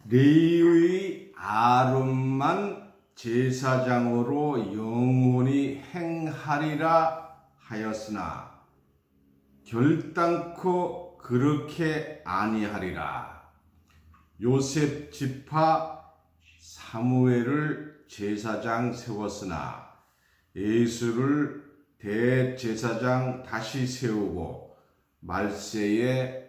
레위의 아론만 제사장으로 영원히 행하리라 하였으나 결단코 그렇게 아니하리라. 요셉 지파 사무엘을 제사장 세웠으나 예수를 대제사장 다시 세우고 말세에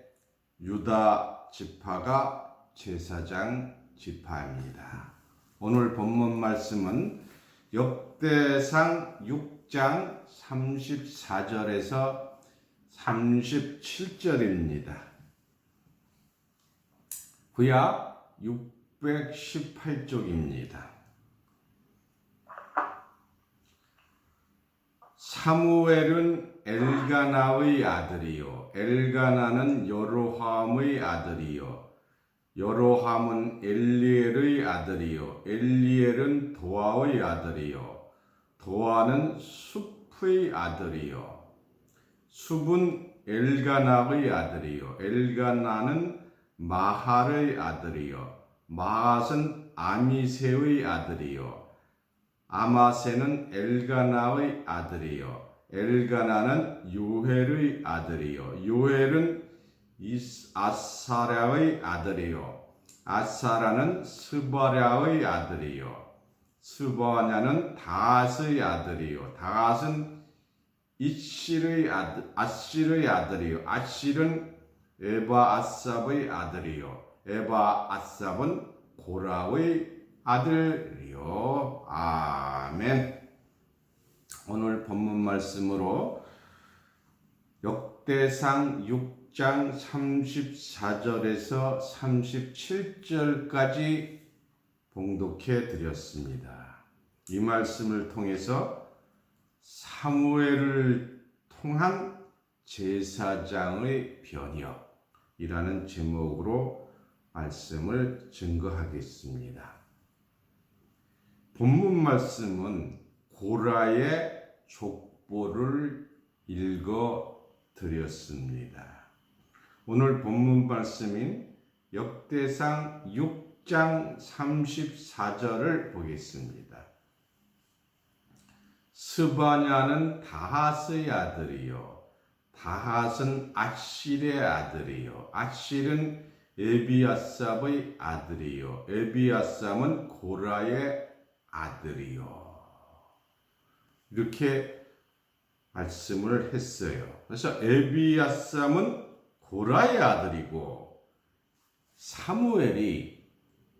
유다 지파가 제사장 지파입니다. 오늘 본문 말씀은 역대상 6장 34절에서 37절입니다. 구약 618쪽입니다. 사무엘은 엘가나의 아들이요 엘가나는 여로함의 아들이요 여로함은 엘리엘의 아들이요 엘리엘은 도아의 아들이요 도아는 숲의 아들이요 숲은 엘가나의 아들이요 엘가나는 마할의 아들이요 마핫은 아미세의 아들이요 아마세는 엘가나의 아들이요 엘가나는 요헬의 아들이요 요헬은 아사랴의 아들이요 아사라는 스바랴의 아들이요 스바냐는 다앗의 아들이요 다앗은 아실의 아들이요 아실은 에바아삽의 아들이요 에바아삽은 고라의 아들이요. 아멘. 오늘 본문 말씀으로 역대상 6장 34절에서 37절까지 봉독해 드렸습니다. 이 말씀을 통해서 사무엘을 통한 제사장의 변혁이라는 제목으로 말씀을 증거하겠습니다. 본문 말씀은 고라의 족보를 읽어 드렸습니다. 오늘 본문 말씀인 역대상 6장 34절을 보겠습니다. 스바냐는 다핫의 아들이요 다핫은 아실의 아들이요 아실은 에비아삽의 아들이요 에비아삽은 고라의 아들이요. 이렇게 말씀을 했어요. 그래서 에비아삼은 고라의 아들이고 사무엘이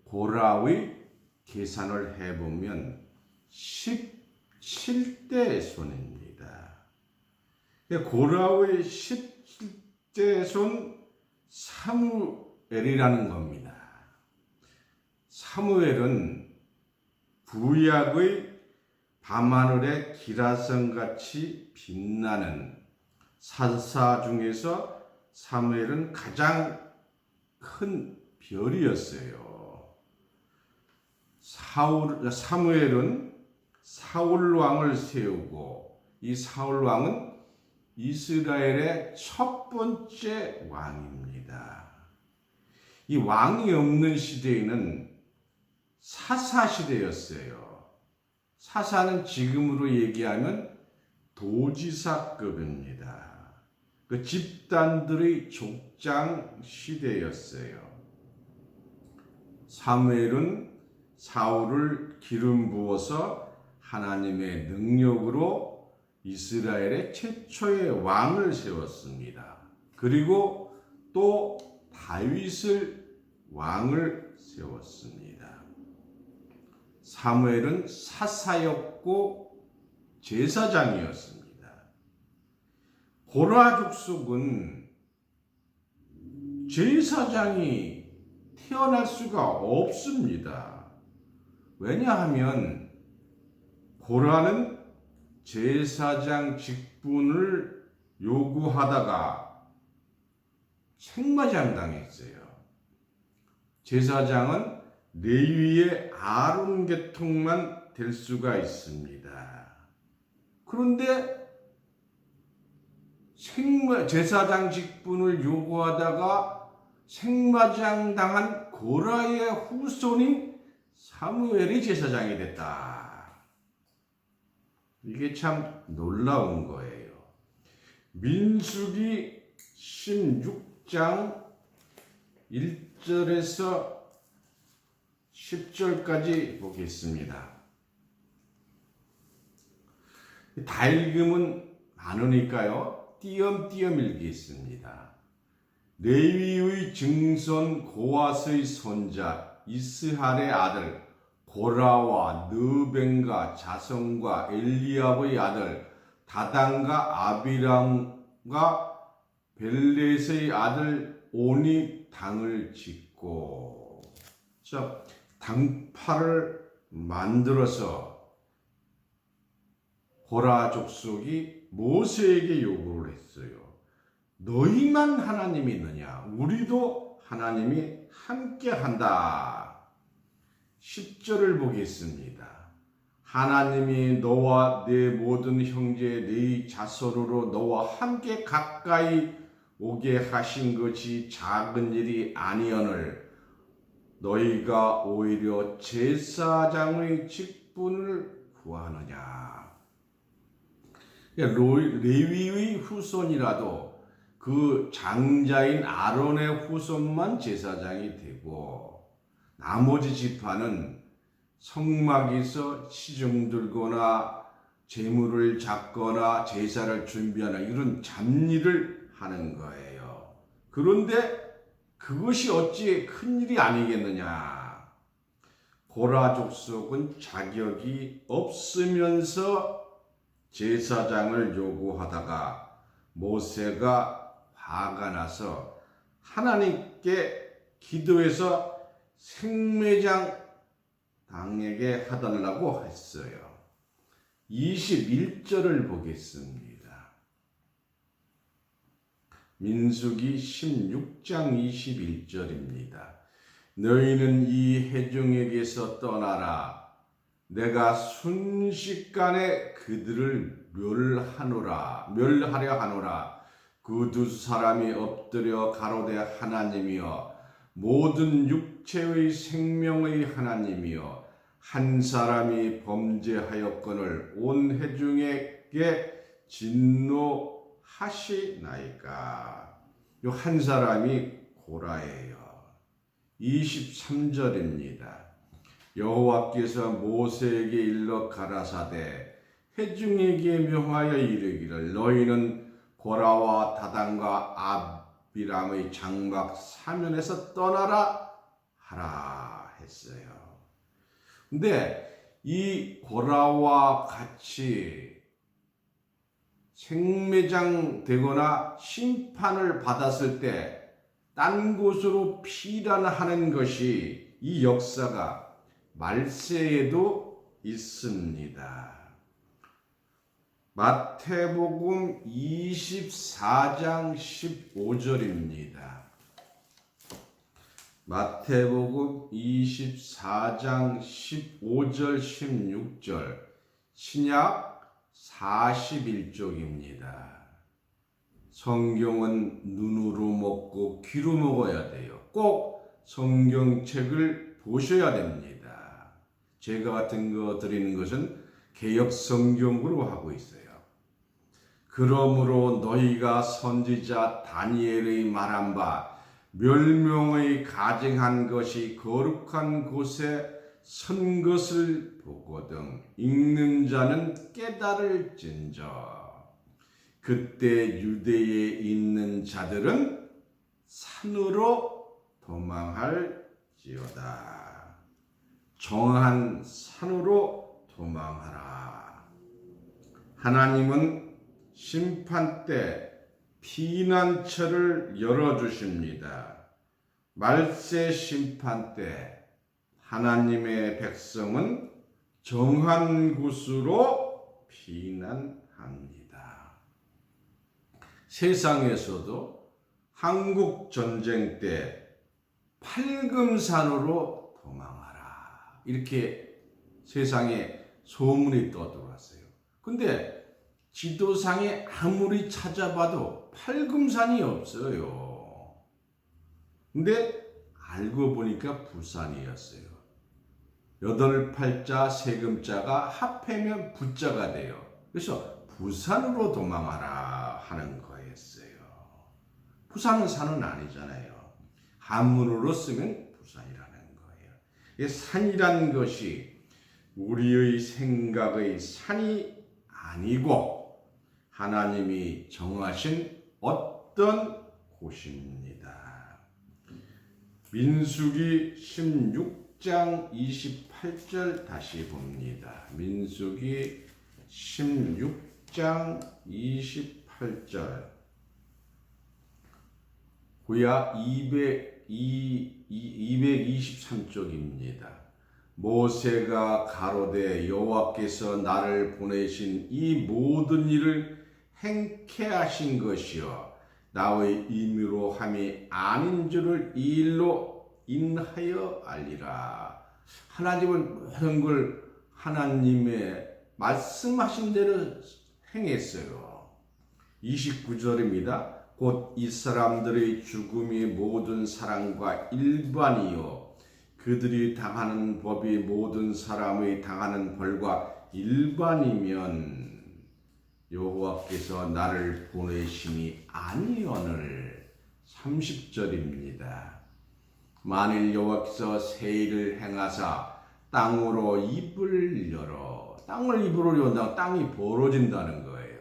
고라의 계산을 해보면 17대 손입니다. 고라의 17대 손 사무엘이라는 겁니다. 사무엘은 구약의 밤하늘의 기라성같이 빛나는 사사 중에서 사무엘은 가장 큰 별이었어요. 사무엘은 사울 왕을 세우고 이 사울 왕은 이스라엘의 첫 번째 왕입니다. 이 왕이 없는 시대에는 사사 시대였어요. 사사는 지금으로 얘기하면 도지사급입니다. 그 집단들의 족장 시대였어요. 사무엘은 사울을 기름 부어서 하나님의 능력으로 이스라엘의 최초의 왕을 세웠습니다. 그리고 또 다윗을 왕을 세웠습니다. 사무엘은 사사였고 제사장이었습니다. 고라 족속은 제사장이 태어날 수가 없습니다. 왜냐하면 고라는 제사장 직분을 요구하다가 책마장 당했어요. 제사장은 레위의 아론 계통만 될 수가 있습니다. 그런데 제사장 직분을 요구하다가 생마장 당한 고라의 후손인 사무엘이 제사장이 됐다. 이게 참 놀라운 거예요. 민수기 16장 1절에서 10절까지 보겠습니다. 다 읽으면 많으니까요. 띄엄띄엄 읽겠습니다. 레위의 증손 고앗의 손자 이스할의 아들 고라와 느벤과 자성과 엘리압의 아들 다단과 아비람과 벨렛의 아들 온이 당을 짓고, 자, 당파를 만들어서 고라 족속이 모세에게 요구를 했어요. 너희만 하나님이 있느냐? 우리도 하나님이 함께 한다. 10절을 보겠습니다. 하나님이 너와 내 모든 형제 네 자손으로 너와 함께 가까이 오게 하신 것이 작은 일이 아니오늘 너희가 오히려 제사장의 직분을 구하느냐. 레위의 후손이라도 그 장자인 아론의 후손만 제사장이 되고 나머지 지파는 성막에서 시중 들거나 제물을 잡거나 제사를 준비하는 이런 잡일을 하는 거예요. 그런데 그것이 어찌 큰일이 아니겠느냐. 고라 족속은 자격이 없으면서 제사장을 요구하다가 모세가 화가 나서 하나님께 기도해서 생매장 당에게 해달라고 했어요. 21절을 보겠습니다. 민수기 16장 21절입니다. 너희는 이 회중에게서 떠나라. 내가 순식간에 그들을 멸하려 하노라. 그 두 사람이 엎드려 가로되 하나님이여 모든 육체의 생명의 하나님이여 한 사람이 범죄하였거늘 온 회중에게 진노하시나이까. 요 한 사람이 고라예요. 23절입니다. 여호와께서 모세에게 일러 가라사대 회중에게 명하여 이르기를 너희는 고라와 다단과 아비람의 장막 사면에서 떠나라 하라 했어요. 근데 이 고라와 같이 생매장 되거나 심판을 받았을 때 딴 곳으로 피란하는 것이 이 역사가 말세에도 있습니다. 마태복음 24장 15절입니다. 마태복음 24장 15절 16절 신약 41쪽입니다. 성경은 눈으로 먹고 귀로 먹어야 돼요. 꼭 성경책을 보셔야 됩니다. 제가 같은 거 드리는 것은 개역 성경으로 하고 있어요. 그러므로 너희가 선지자 다니엘의 말한 바 멸명의 가증한 것이 거룩한 곳에 선 것을 보거든 읽는 자는 깨달을진저. 그때 유대에 있는 자들은 산으로 도망할지어다. 정한 산으로 도망하라. 하나님은 심판 때 피난처를 열어주십니다. 말세 심판 때 하나님의 백성은 정한 곳으로 피난합니다. 세상에서도 한국 전쟁 때 팔금산으로 도망하라 이렇게 세상에 소문이 떠들어왔어요. 근데 지도상에 아무리 찾아봐도 팔금산이 없어요. 근데 알고 보니까 부산이었어요. 여덟 팔자 세금자가 합하면 부자가 돼요. 그래서 부산으로 도망하라 하는 거였어요. 부산은 산은 아니잖아요. 한문으로 쓰면 부산이라는 거예요. 산이라는 것이 우리의 생각의 산이 아니고 하나님이 정하신 어떤 곳입니다. 민수기 16장 28절 다시 봅니다. 민수기 16장 28절. 구약 223쪽입니다. 모세가 가로되 여호와께서 나를 보내신 이 모든 일을 행케 하신 것이요 나의 임의로 함이 아닌 줄을 이 일로 인하여 알리라. 하나님은 모든 걸 하나님의 말씀하신 대로 행했어요. 29절입니다. 곧 이 사람들의 죽음이 모든 사람과 일반이요 그들이 당하는 법이 모든 사람의 당하는 벌과 일반이면 여호와께서 나를 보내심이 아니오늘. 30절입니다. 만일 여호와께서 새 일을 행하사 땅으로 입을 열어, 땅을 입으로 연다, 땅이 벌어진다는 거예요.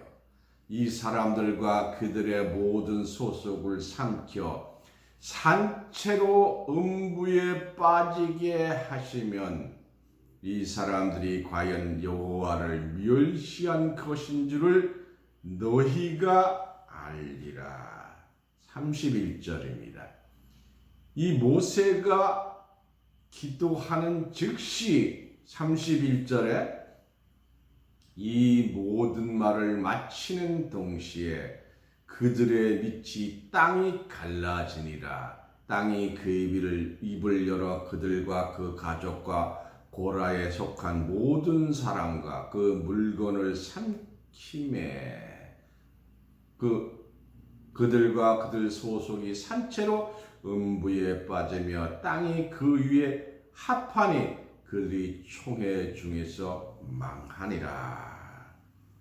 이 사람들과 그들의 모든 소속을 삼켜 산채로 음부에 빠지게 하시면 이 사람들이 과연 여호와를 멸시한 것인 줄을 너희가 알리라. 31절입니다. 이 모세가 기도하는 즉시 31절에 이 모든 말을 마치는 동시에 그들의 밑이 땅이 갈라지니라. 땅이 그 입을 열어 그들과 그 가족과 고라에 속한 모든 사람과 그 물건을 삼키매 그들과 그들 소속이 산채로 음부에 빠지며 땅이 그 위에 합하니 그들이 총회 중에서 망하니라.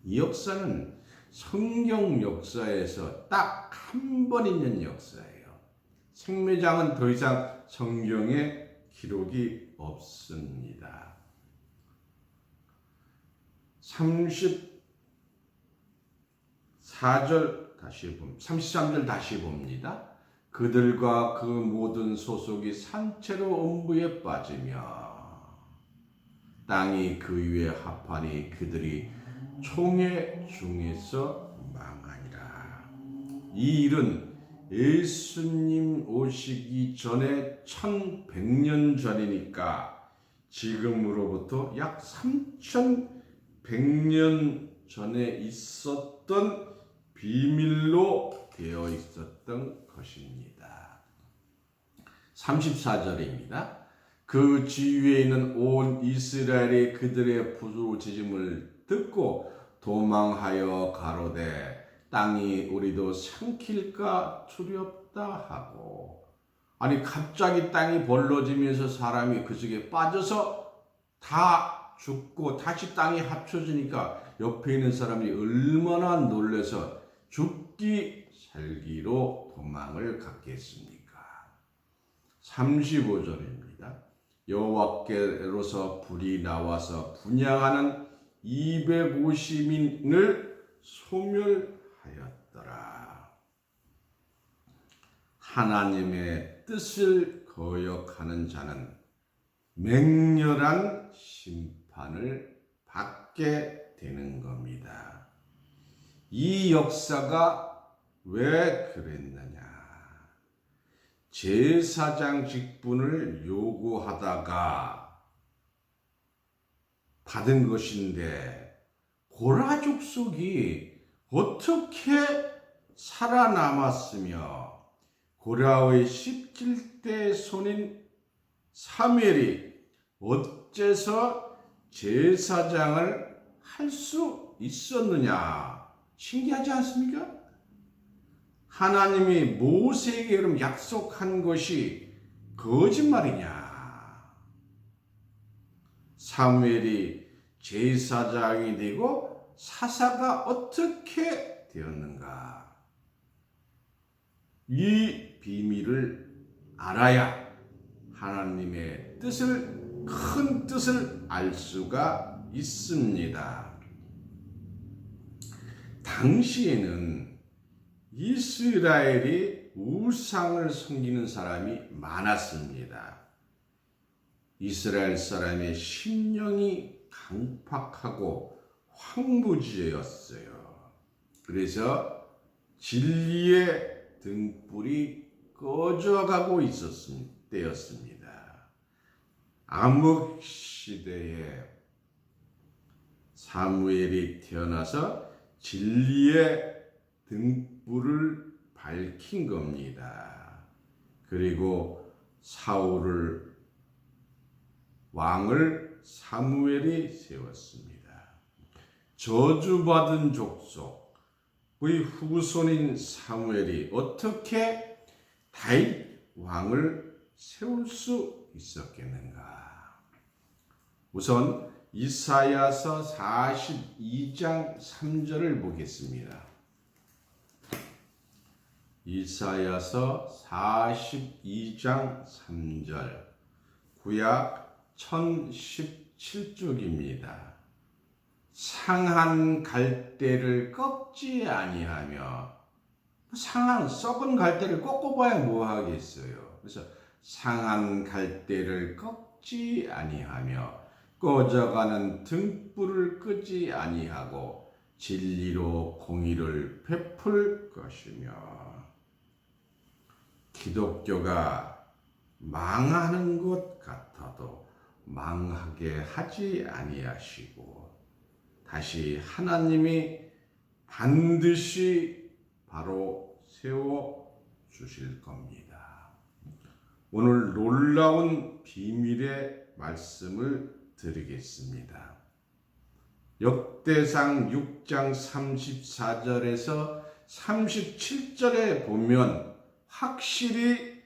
이 역사는 성경 역사에서 딱 한 번 있는 역사예요. 생매장은 더 이상 성경에 기록이 없습니다. 33절 다시 봅니다. 그들과 그 모든 소속이 산채로 음부에 빠지며 땅이 그 위에 합하니 그들이 총회 중에서 망하니라. 이 일은 예수님 오시기 전에 1100년 전이니까 지금으로부터 약 3100년 전에 있었던 비밀로 되어 있었던 것입니다. 34절입니다. 그 지위에 있는 온 이스라엘이 그들의 부르짖음을 듣고 도망하여 가로되 땅이 우리도 삼킬까 두렵다 하고. 아니 갑자기 땅이 벌러지면서 사람이 그 속에 빠져서 다 죽고 다시 땅이 합쳐지니까 옆에 있는 사람이 얼마나 놀라서 죽기 살기로 도망을 갔겠습니까? 35절입니다. 여호와께로서 불이 나와서 분향하는 250인을 소멸하였더라. 하나님의 뜻을 거역하는 자는 맹렬한 심판을 받게 되는 겁니다. 이 역사가 왜 그랬느냐? 제사장 직분을 요구하다가 받은 것인데 고라 족속이 어떻게 살아남았으며 고라의 17대 손인 사무엘이 어째서 제사장을 할 수 있었느냐? 신기하지 않습니까? 하나님이 모세에게 약속한 것이 그 거짓말이냐? 사무엘이 제사장이 되고 사사가 어떻게 되었는가? 이 비밀을 알아야 하나님의 큰 뜻을 알 수가 있습니다. 당시에는 이스라엘이 우상을 섬기는 사람이 많았습니다. 이스라엘 사람의 심령이 강팍하고 황무지였어요. 그래서 진리의 등불이 꺼져가고 있었을 때였습니다. 암흑 시대에 사무엘이 태어나서 진리의 등불을 밝힌 겁니다. 그리고 왕을 사무엘이 세웠습니다. 저주받은 족속의 후손인 사무엘이 어떻게 다윗 왕을 세울 수 있었겠는가? 우선 이사야서 42장 3절을 보겠습니다. 이사야서 42장 3절, 구약 1017쪽입니다. 상한 갈대를 꺾지 아니하며, 상한 썩은 갈대를 꺾어봐야 뭐 하겠어요. 그래서 상한 갈대를 꺾지 아니하며 꺼져가는 등불을 끄지 아니하고 진리로 공의를 베풀 것이며, 기독교가 망하는 것 같아도 망하게 하지 아니하시고 다시 하나님이 반드시 바로 세워 주실 겁니다. 오늘 놀라운 비밀의 말씀을 드리겠습니다. 역대상 6장 34절에서 37절에 보면 확실히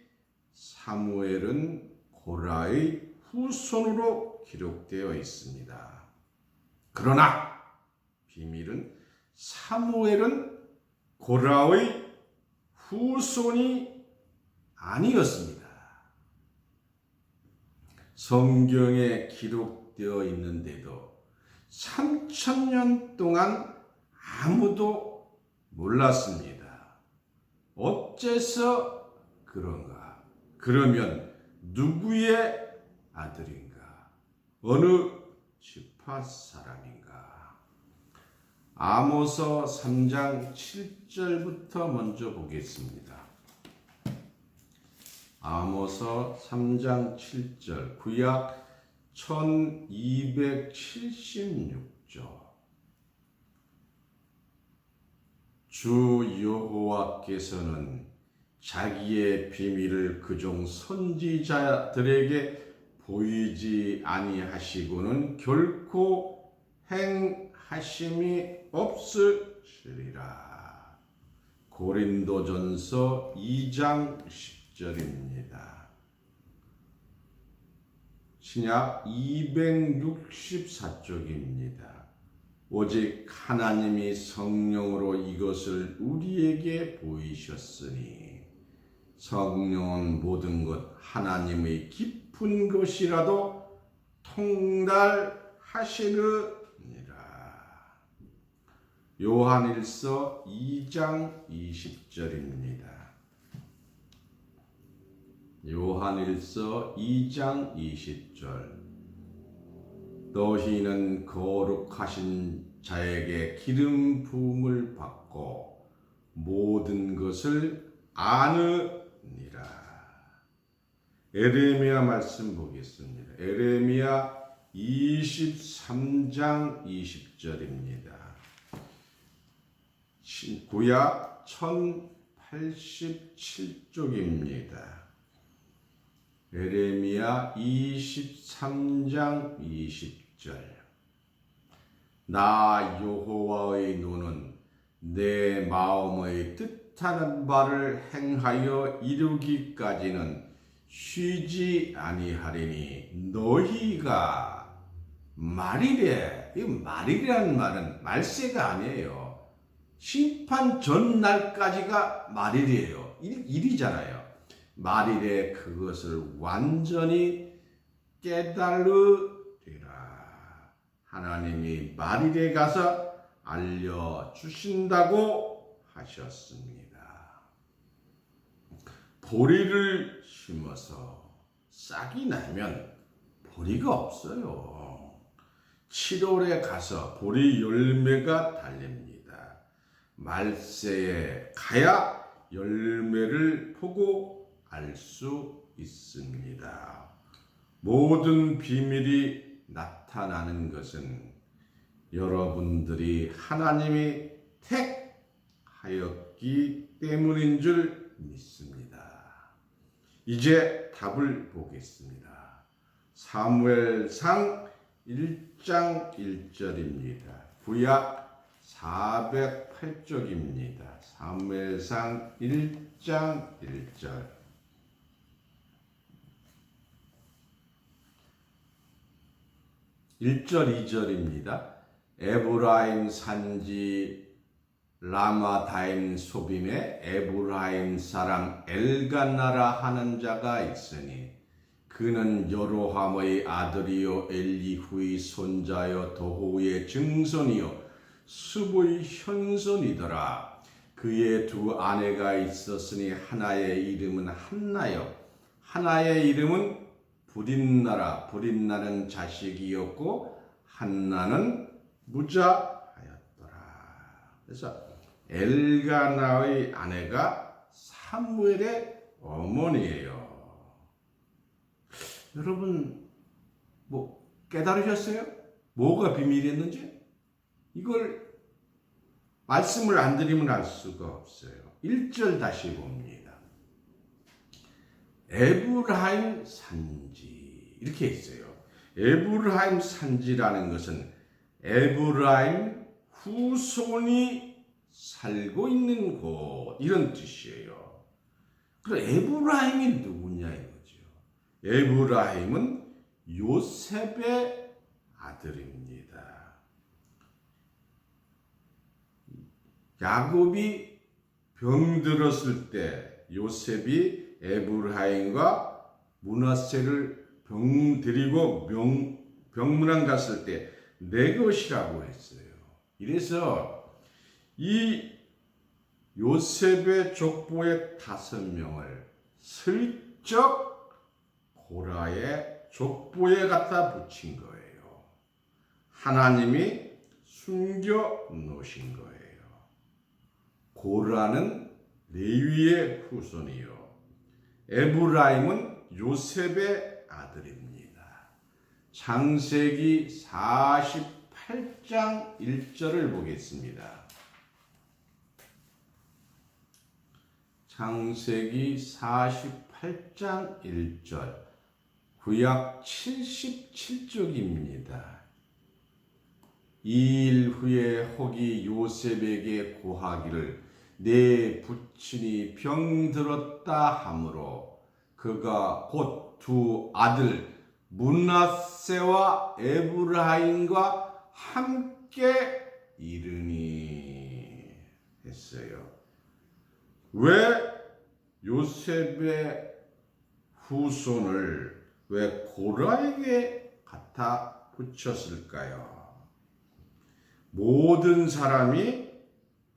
사무엘은 고라의 후손으로 기록되어 있습니다. 그러나 비밀은 사무엘은 고라의 후손이 아니었습니다. 성경에 기록되어 있는데도 3000년 동안 아무도 몰랐습니다. 어째서 그런가? 그러면 누구의 아들인가? 어느 지파 사람인가? 아모스 3장 7절부터 먼저 보겠습니다. 아모스 3장 7절, 구약 1276조. 주 여호와께서는 자기의 비밀을 그종 선지자들에게 보이지 아니하시고는 결코 행하심이 없으시리라. 고린도전서 2장 10절입니다. 신약 264쪽입니다. 오직 하나님이 성령으로 이것을 우리에게 보이셨으니 성령은 모든 것 하나님의 깊은 것이라도 통달하시느니라. 요한일서 2장 20절입니다. 요한일서 2장 20절. 너희는 거룩하신 자에게 기름 부음을 받고 모든 것을 아느니라. 에레미야 말씀 보겠습니다. 에레미야 23장 20절입니다. 구약 1087쪽입니다. 에레미야 23장 20절. 나 여호와의 눈은 내 마음의 뜻하는 바를 행하여 이루기까지는 쉬지 아니하리니 너희가 말이래. 이 말이라는 말은 말세가 아니에요. 심판 전날까지가 말일이에요. 일이잖아요. 말일에 그것을 완전히 깨달으리라. 하나님이 말일에 가서 알려주신다고 하셨습니다. 보리를 심어서 싹이 나면 보리가 없어요. 7월에 가서 보리 열매가 달립니다. 말세에 가야 열매를 보고 알 수 있습니다. 모든 비밀이 나타나는 것은 여러분들이 하나님이 택하였기 때문인 줄 믿습니다. 이제 답을 보겠습니다. 사무엘상 1장 1절입니다. 구약 408쪽입니다. 사무엘상 1장 1절. 1절 2절입니다. 에브라임 산지 라마다임 소빔에 에브라임 사람 엘가나라 하는 자가 있으니 그는 여로함의 아들이요 엘리후의 손자요 도후의 증손이요 습의 현손이더라. 그의 두 아내가 있었으니 하나의 이름은 한나요 하나의 이름은 브린나는 자식이었고 한나는 무자하였더라. 그래서 엘가나의 아내가 사무엘의 어머니예요. 여러분 깨달으셨어요? 뭐가 비밀이었는지? 이걸 말씀을 안 드리면 알 수가 없어요. 1절 다시 봅니다. 에브라임 산지 이렇게 있어요. 에브라임 산지라는 것은 에브라임 후손이 살고 있는 곳 이런 뜻이에요. 그럼 에브라임이 누구냐 이거죠. 에브라임은 요셉의 아들입니다. 야곱이 병들었을 때 요셉이 에브라임과 므낫세를 데리고 병문안 갔을 때 내 것이라고 했어요. 이래서 이 요셉의 족보의 5명을 슬쩍 고라의 족보에 갖다 붙인 거예요. 하나님이 숨겨 놓으신 거예요. 고라는 레위의 후손이요. 에브라임은 요셉의 아들입니다. 창세기 48장 1절을 보겠습니다. 창세기 48장 1절 구약 77쪽입니다. 2일 후에 혹이 요셉에게 고하기를 내 부친이 병들었다 하므로 그가 곧 두 아들 므낫세와 에브라임과 함께 이르니 했어요. 왜 요셉의 후손을 왜 고라에게 갖다 붙였을까요? 모든 사람이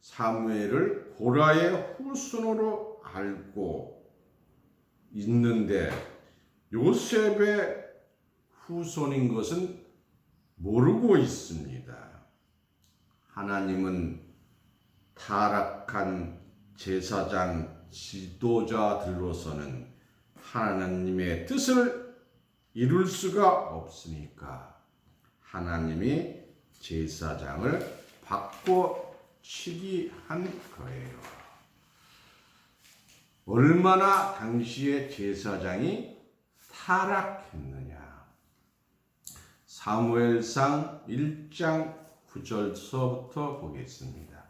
사무엘을 고라의 후손으로 알고 있는데 요셉의 후손인 것은 모르고 있습니다. 하나님은 타락한 제사장 지도자들로서는 하나님의 뜻을 이룰 수가 없으니까 하나님이 제사장을 바꿔치기 한 거예요. 얼마나 당시의 제사장이 타락했느냐. 사무엘상 1장 9절서부터 보겠습니다.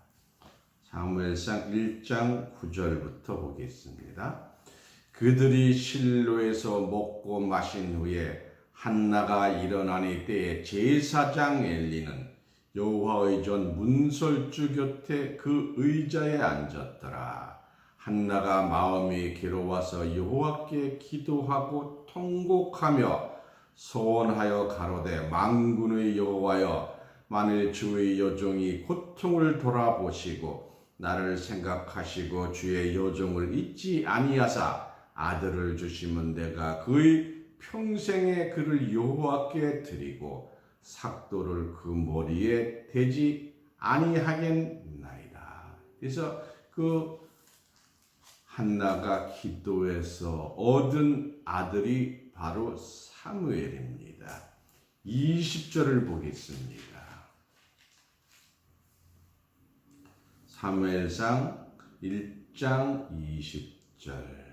사무엘상 1장 9절부터 보겠습니다. 그들이 실로에서 먹고 마신 후에 한나가 일어나니 때에 제사장 엘리는 여호와의 전 문설주 곁에 그 의자에 앉았더라. 한나가 마음이 괴로워서 여호와께 기도하고 통곡하며 소원하여 가로되 만군의 여호와여, 만일 주의 여종이 고통을 돌아보시고 나를 생각하시고 주의 여종을 잊지 아니하사 아들을 주시면 내가 그의 평생에 그를 여호와께 드리고 삭도를 그 머리에 대지 아니하겠나이다. 그래서 그 한나가 기도해서 얻은 아들이 바로 사무엘입니다. 20절을 보겠습니다. 사무엘상 1장 20절.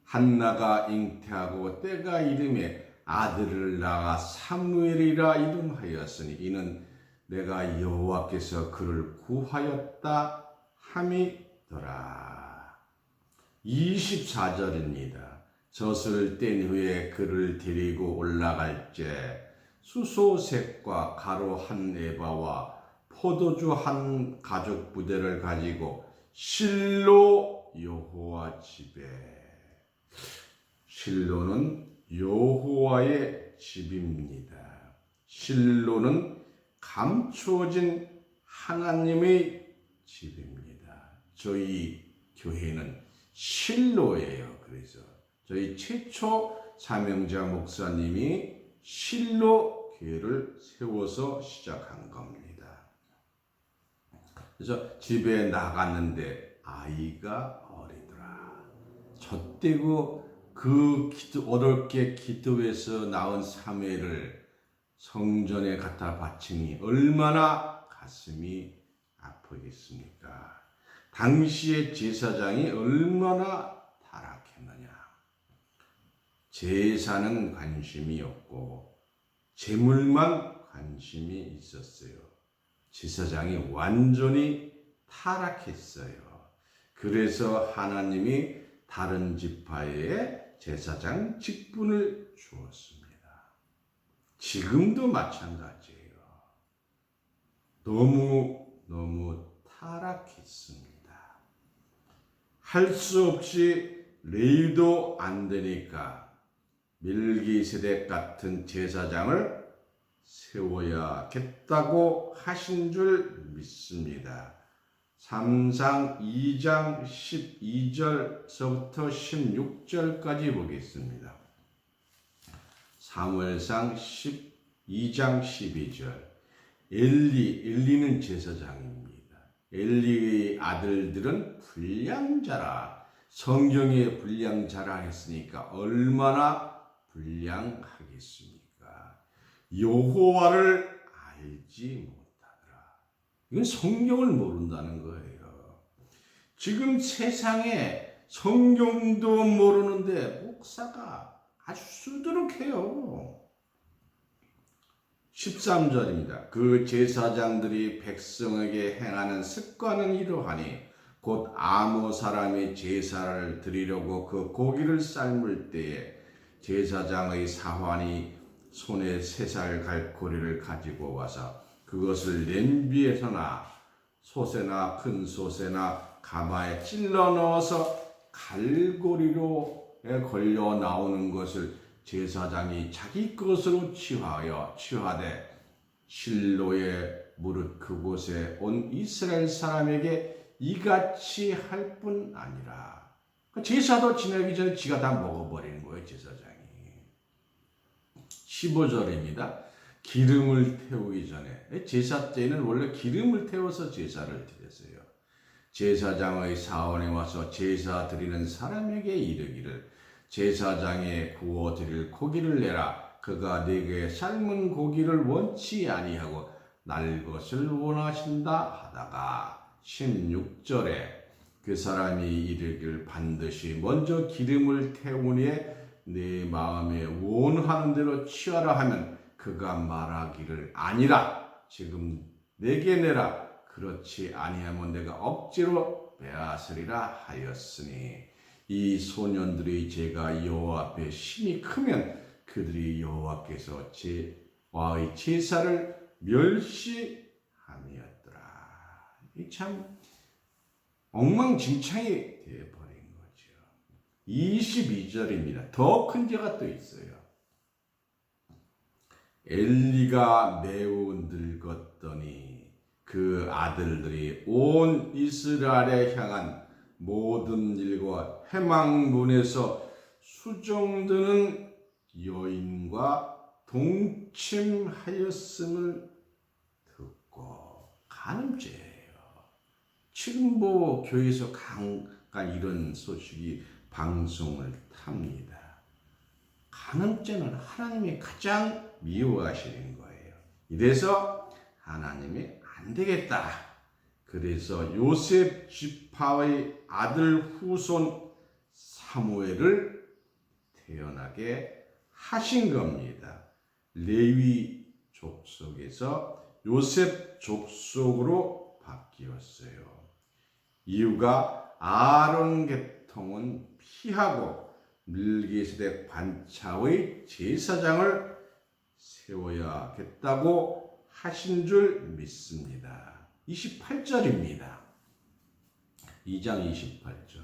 한나가 잉태하고 때가 이름에 아들을 낳아 사무엘이라 이름하였으니 이는 내가 여호와께서 그를 구하였다 함이더라. 24절입니다. 젖을 뗀 후에 그를 데리고 올라갈 때 수소색과 가루 한 에바와 포도주 한 가죽 부대를 가지고 실로 여호와 집에. 실로는 여호와의 집입니다. 실로는 감추어진 하나님의 집입니다. 저희 교회는 실로예요. 그래서 저희 최초 사명자 목사님이 실로 교회를 세워서 시작한 겁니다. 그래서 집에 나갔는데 아이가 어리더라. 젖대고 그 어렵게 기도해서 낳은 사무엘을 성전에 갖다 바치니 얼마나 가슴이 아프겠습니까? 당시의 제사장이 얼마나 타락했느냐. 제사는 관심이 없고 재물만 관심이 있었어요. 제사장이 완전히 타락했어요. 그래서 하나님이 다른 지파에 제사장 직분을 주었습니다. 지금도 마찬가지예요. 너무 타락했습니다. 할 수 없이 레위도 안 되니까 멜기세덱 같은 제사장을 세워야겠다고 하신 줄 믿습니다. 3상 2장 12절서부터 16절까지 보겠습니다. 사무엘상 12장 12절. 엘리는 제사장입니다. 엘리의 아들들은 불량자라. 성경에 불량자라 했으니까 얼마나 불량하겠습니까? 여호와를 알지 못하더라. 이건 성경을 모른다는 거예요. 지금 세상에 성경도 모르는데 목사가 아주 수두룩해요. 13절입니다. 그 제사장들이 백성에게 행하는 습관은 이러하니 곧 아무 사람이 제사를 드리려고 그 고기를 삶을 때에 제사장의 사환이 손에 3살 갈고리를 가지고 와서 그것을 냄비에서나 솥에나 큰 솥에나 가마에 찔러 넣어서 갈고리로에 걸려 나오는 것을 제사장이 자기 것으로 취하되 실로의 무릇 그곳에 온 이스라엘 사람에게 이같이 할 뿐 아니라 제사도 지나기 전에 지가 다 먹어버리는 거예요. 제사장이. 15절입니다. 기름을 태우기 전에 제사 때는 원래 기름을 태워서 제사를 드렸어요. 제사장의 사원에 와서 제사 드리는 사람에게 이르기를 제사장에 구워 드릴 고기를 내라. 그가 네게 삶은 고기를 원치 아니하고 날 것을 원하신다 하다가 16절에 그 사람이 이르길 반드시 먼저 기름을 태운 후에 내 마음에 원하는 대로 취하라 하면 그가 말하기를 아니라 지금 내게 내라. 그렇지 아니하면 내가 억지로 빼앗으리라 하였으니 이 소년들의 죄가 여호와 앞에 심히 크면 그들이 여호와께서 와의 제사를 멸시함이었더라. 이 참 엉망진창이 되어버린 거죠. 22절입니다. 더 큰 죄가 또 있어요. 엘리가 매우 늙었더니 그 아들들이 온 이스라엘에 향한 모든 일과 회막문에서 수종드는 여인과 동침하였음을 듣고 간음죄예요. 지금 교회에서 강간 이런 소식이 방송을 탑니다. 간음죄는 하나님이 가장 미워하시는 거예요. 이래서 하나님이 안 되겠다. 그래서 요셉 지파의 아들 후손 사무엘을 태어나게 하신 겁니다. 레위 족속에서 요셉 족속으로 바뀌었어요. 이유가 아론 계통은 피하고 멜기세덱 반차의 제사장을 세워야겠다고 하신 줄 믿습니다. 28절입니다. 2장 28절.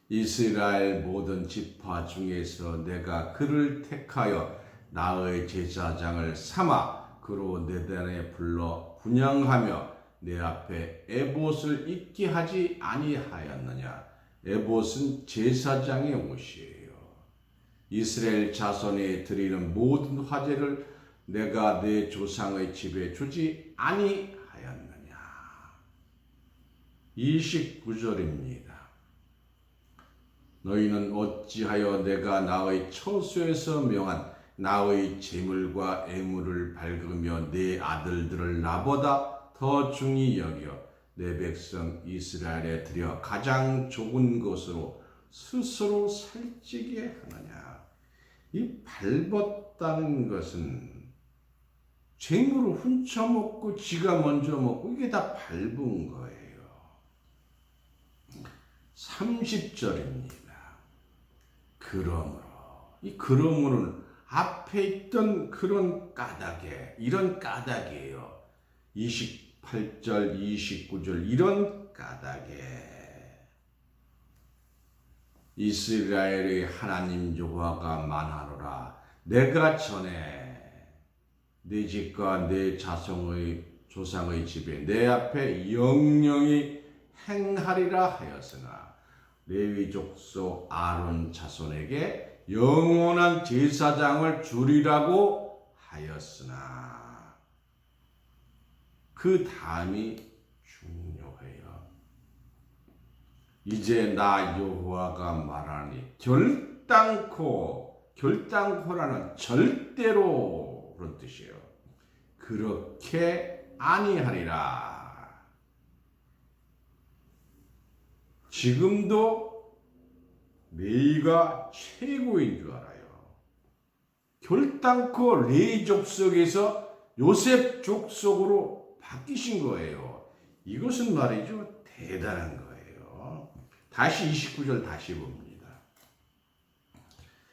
이스라엘 모든 지파 중에서 내가 그를 택하여 나의 제사장을 삼아 그로 내 단에 불러 분향하며 내 앞에 에봇을 입게 하지 아니하였느냐. 에봇은 제사장의 옷이에요. 이스라엘 자손에 드리는 모든 화제를 내가 내 조상의 집에 주지 아니하였느냐. 29절입니다. 너희는 어찌하여 내가 나의 처소에서 명한 나의 제물과 애물을 밟으며 내 아들들을 나보다 더 중히 여겨 내 백성 이스라엘에 들여 가장 좁은 곳으로 스스로 살찌게 하느냐. 이 밟았다는 것은 재물을 훔쳐먹고 지가 먼저 먹고 이게 다 밟은 거예요. 30절입니다. 그러므로 이 그러므로는 앞에 있던 그런 까닭에 이런 까닭이에요. 28절, 29절 이런 까닭에 이스라엘의 하나님 여호와가 말하노라. 내가 전에 내 집과 내 자손의 조상의 집에 내 앞에 영영히 행하리라 하였으나 레위 족속 아론 자손에게 영원한 제사장을 주리라고 하였으나 그 다음이 중요해요. 이제 나 여호와가 말하니 결단코라는 절대로 그런 뜻이에요. 그렇게 아니하리라. 지금도 레위가 최고인 줄 알아요. 결단코 레위 족속에서 요셉 족속으로 바뀌신 거예요. 이것은 말이죠. 대단한 거예요. 다시 29절 다시 봅니다.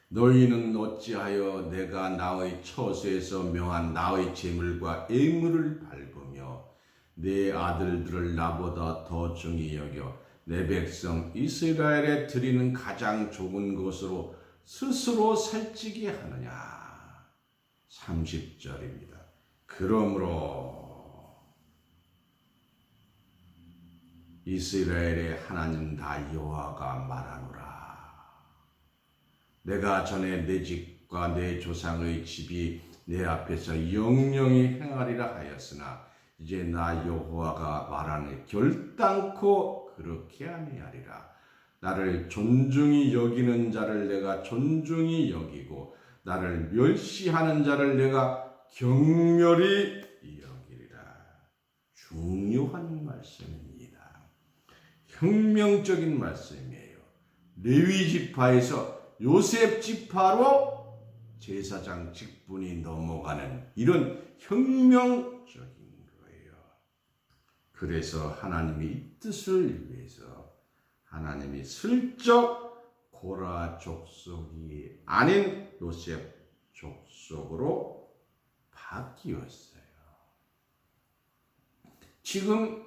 너희는 어찌하여 내가 나의 처소에서 명한 나의 제물과 애물을 밟으며 내 아들들을 나보다 더 중히 여겨 내 백성 이스라엘에 드리는 가장 좁은 곳으로 스스로 살찌게 하느냐. 30절입니다. 그러므로 이스라엘의 하나님 다 여호와가 말하노라. 내가 전에 내 집과 내 조상의 집이 내 앞에서 영영히 행하리라 하였으나 이제 나 여호와가 말하니 결단코 그렇게 아니하리라. 나를 존중히 여기는 자를 내가 존중히 여기고 나를 멸시하는 자를 내가 경멸히 여기리라. 중요한 말씀입니다. 혁명적인 말씀이에요. 레위 지파에서 요셉 지파로 제사장 직분이 넘어가는 이런 혁명적인 거예요. 그래서 하나님이 이 뜻을 위해서 하나님이 슬쩍 고라 족속이 아닌 요셉 족속으로 바뀌었어요. 지금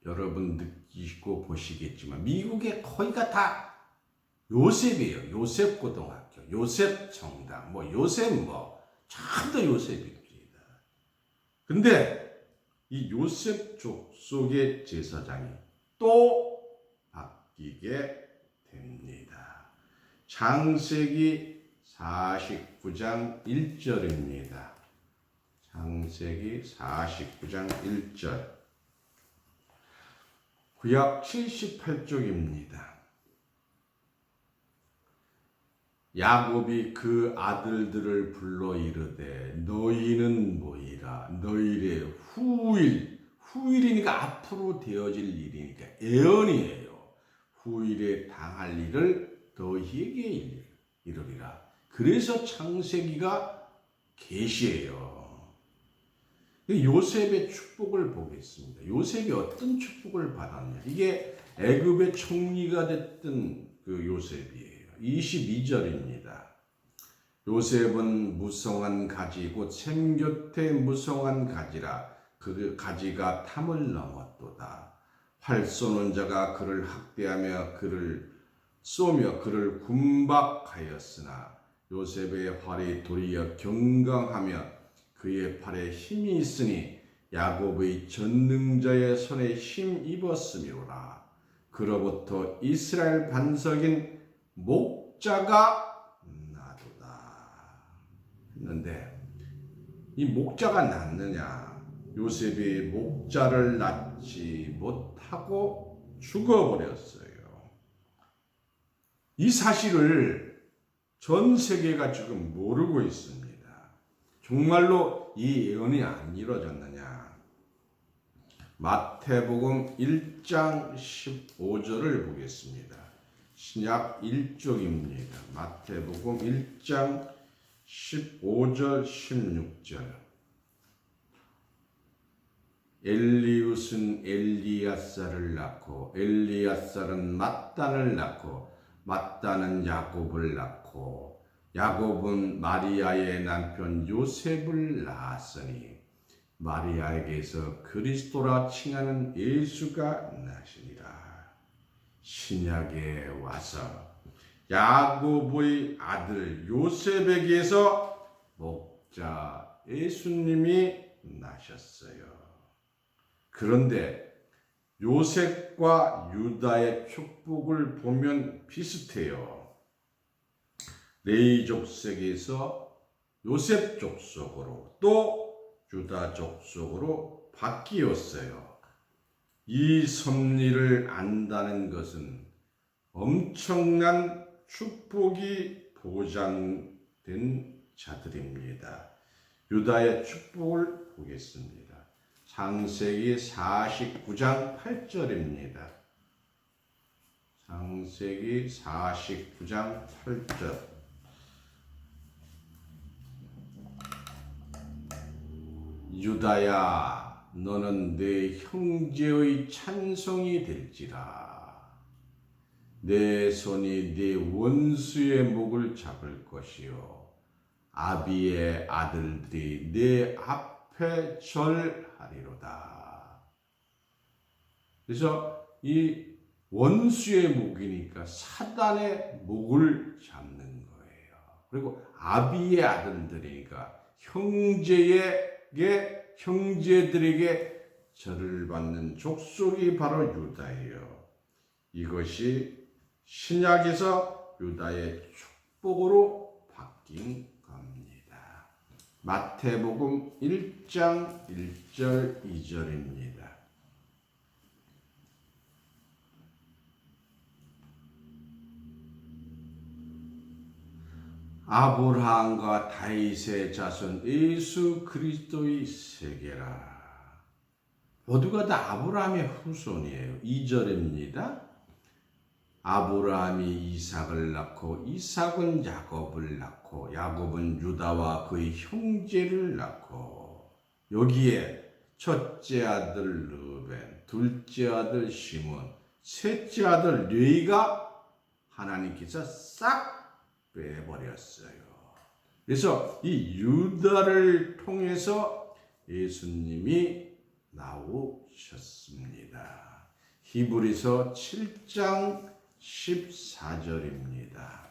여러분 느끼고 보시겠지만 미국의 거의가 다 요셉이에요. 요셉 고등학교, 요셉 정당, 요셉 전부 다 요셉입니다. 근데 이 요셉 족속의 제사장이 또 바뀌게 됩니다. 창세기 49장 1절입니다. 창세기 49장 1절. 구약 78쪽입니다. 야곱이 그 아들들을 불러 이르되 너희는 모이라. 너희의 후일이니까 앞으로 되어질 일이니까 예언이에요. 후일에 당할 일을 너희에게 이르리라. 그래서 창세기가 계시예요. 요셉의 축복을 보겠습니다. 요셉이 어떤 축복을 받았냐? 이게 애굽의 총리가 됐던 그 요셉이에요. 22절입니다. 요셉은 무성한 가지 곧 샘 곁에 무성한 가지라. 그 가지가 탐을 넘었도다. 활 쏘는 자가 그를 학대하며 그를 쏘며 그를 군박하였으나 요셉의 활이 도리어 경강하며 그의 팔에 힘이 있으니 야곱의 전능자의 손에 힘 입었음이로라. 그로부터 이스라엘 반석인 목자가 나도다. 했는데 이 목자가 낳느냐? 요셉이 목자를 낳지 못하고 죽어버렸어요. 이 사실을 전 세계가 지금 모르고 있습니다. 정말로 이 예언이 안 이루어졌느냐? 마태복음 1장 15절을 보겠습니다. 신약 1쪽입니다. 마태복음 1장 15절 16절. 엘리웃은 엘리야살을 낳고 엘리야살은 mat단을 낳고 mat단은 야곱을 낳고 야곱은 마리아의 남편 요셉을 낳았으니 마리아에게서 그리스도라 칭하는 예수가 나시니라. 신약에 와서 야곱의 아들 요셉에게서 목자 예수님이 나셨어요. 그런데 요셉과 유다의 축복을 보면 비슷해요. 레위 족속에서 요셉 족속으로 또 유다 족속으로 바뀌었어요. 이 섭리를 안다는 것은 엄청난 축복이 보장된 자들입니다. 유다의 축복을 보겠습니다. 창세기 49장 8절입니다. 창세기 49장 8절. 유다야, 너는 내 형제의 찬송이 될지라. 내 손이 네 원수의 목을 잡을 것이요 아비의 아들들이 내 앞에 절하리로다. 그래서 이 원수의 목이니까 사단의 목을 잡는 거예요. 그리고 아비의 아들들이니까 형제들에게 절을 받는 족속이 바로 유다예요. 이것이 신약에서 유다의 축복으로 바뀐 겁니다. 마태복음 1장 1절 2절입니다. 아브라함과 다윗의 자손 예수 그리스도의 세계라. 모두가 다 아브라함의 후손이에요. 2절입니다. 아브라함이 이삭을 낳고 이삭은 야곱을 낳고 야곱은 유다와 그의 형제를 낳고 여기에 첫째 아들 르벤, 둘째 아들 시몬, 셋째 아들 레위가 하나님께서 싹 빼버렸어요. 그래서 이 유다를 통해서 예수님이 나오셨습니다. 히브리서 7장 14절입니다.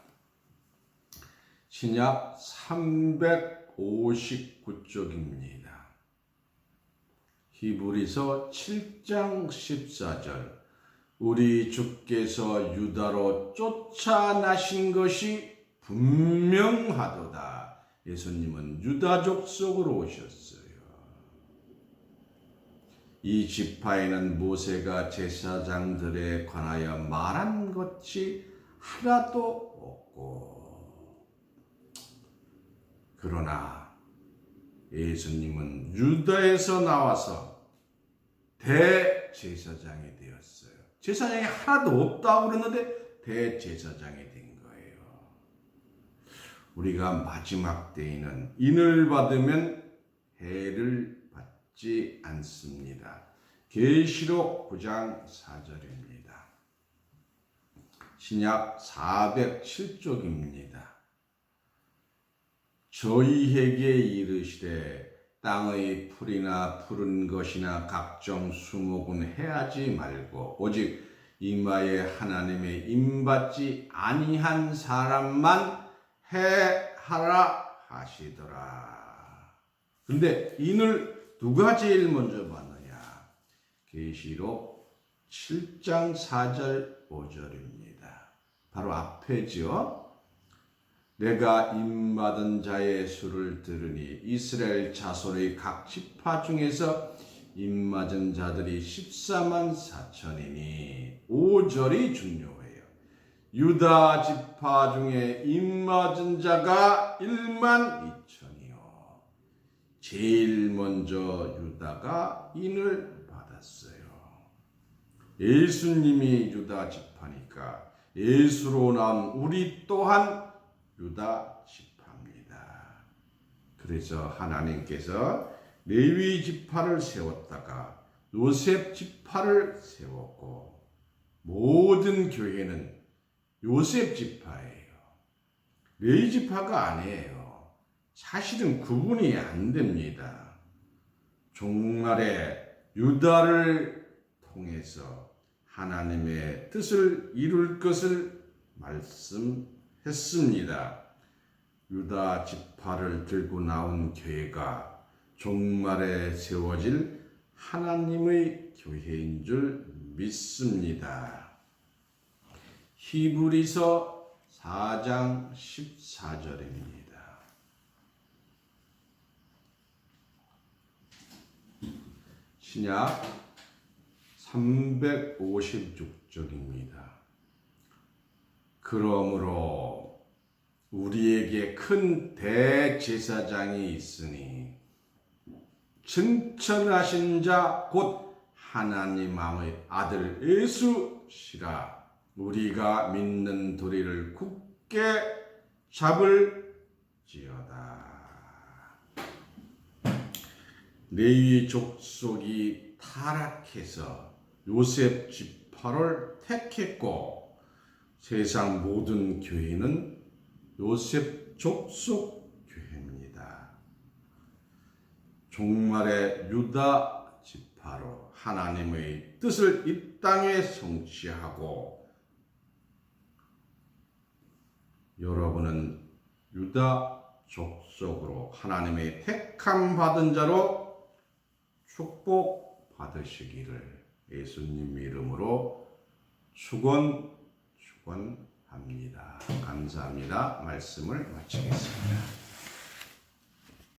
신약 359쪽입니다. 히브리서 7장 14절. 우리 주께서 유다로 쫓아나신 것이 분명하도다. 예수님은 유다족 속으로 오셨어요. 이 지파에는 모세가 제사장들에 관하여 말한 것이 하나도 없고, 그러나 예수님은 유다에서 나와서 대제사장이 되었어요. 제사장이 하나도 없다고 그러는데 대제사장이 된 거예요. 우리가 마지막 때에는 인을 받으면 해를 받지 않습니다. 계시록 9장 4절입니다. 신약 407쪽입니다. 저희에게 이르시되 땅의 풀이나 푸른 것이나 각종 수목은 해하지 말고 오직 이마에 하나님의 임받지 아니한 사람만 해하라 하시더라. 근데 인을 누가 제일 먼저 받느냐? 계시록 7장 4절 5절입니다. 바로 앞에죠. 내가 임받은 자의 수를 들으니 이스라엘 자손의 각 지파 중에서 임맞은 자들이 14만 4천이니 5절이 중요해요. 유다 지파 중에 임맞은 자가 1만 2천이요. 제일 먼저 유다가 인을 받았어요. 예수님이 유다 지파니까 예수로 나온 우리 또한 유다 지파입니다. 그래서 하나님께서 레위 지파를 세웠다가 요셉 지파를 세웠고, 모든 교회는 요셉 지파예요. 레위 지파가 아니에요. 사실은 구분이 안 됩니다. 종말에 유다를 통해서 하나님의 뜻을 이룰 것을 말씀했습니다. 유다 지파를 들고 나온 교회가 종말에 세워질 하나님의 교회인 줄 믿습니다. 히브리서 4장 14절입니다. 신약 356쪽입니다. 그러므로 우리에게 큰 대제사장이 있으니 승천하신 자 곧 하나님의 아들 예수시라. 우리가 믿는 도리를 굳게 잡을지어다. 레위 족속이 타락해서 요셉 지파를 택했고, 세상 모든 교회는 요셉 족속 교회입니다. 종말의 유다 지파로 하나님의 뜻을 이 땅에 성취하고, 여러분은 유다 족속으로 하나님의 택함 받은 자로 축복 받으시기를 예수님 이름으로 축원합니다. 감사합니다. 말씀을 마치겠습니다.